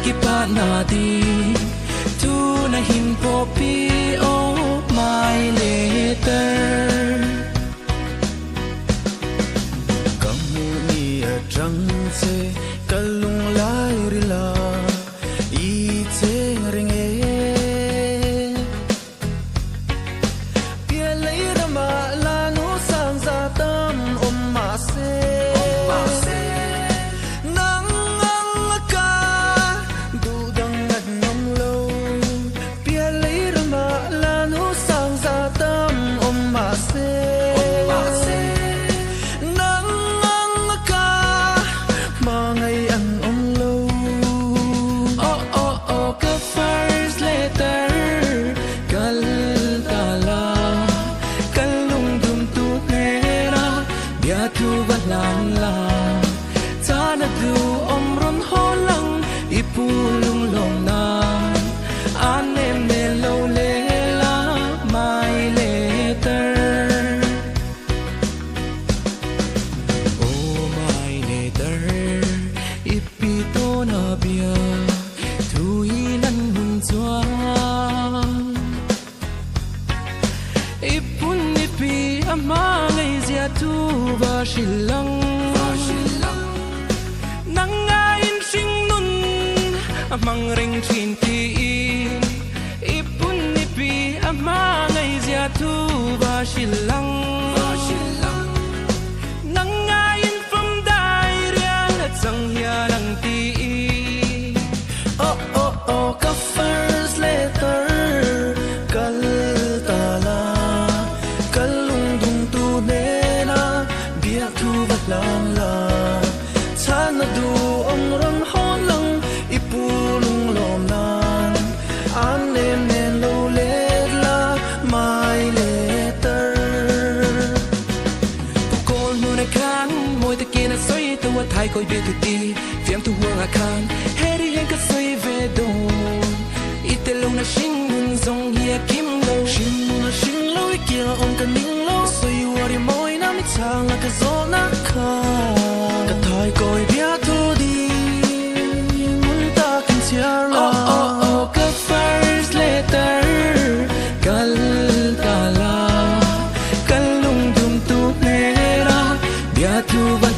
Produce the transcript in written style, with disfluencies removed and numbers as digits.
kipa na di tu na hin popi oh my letter kamu ni trăng se kalung lai rila i che ring e pia lấy ra mà la nu sang ra tâm om ma se tu va lang la ta na du om ron ho lang ipu lung long na ane me lo le la my letter oh my letter ipito na bia tu hinan hun chua ipun ipi ama ngai zia tu va shilang nang ngain sing nun amang ring chin ti ipun ipi ama ngai zia tu va shilang nang ngain from dai ria la chang hia nang ti oh oh oh ka first letter kal tala kalung dung tu ne bia tu va lang la chana du om ron ho lang ipulung lom nan ane men lo le la my letter pu kol nu na kan moi ta ke na soi tu wa thai koi be tu ti fiam tu huang a kan heri hen ka soi ve do ite lo na sing mun zong hia kim lo sing na sing lo kia om ka ning lo soi wa ri moi na mi chang la ka zo na ka ka thai koi bia tu di mun ta kan sia la oh oh oh ka first letter kal ta la kal lung dum tu ne ra bia tu va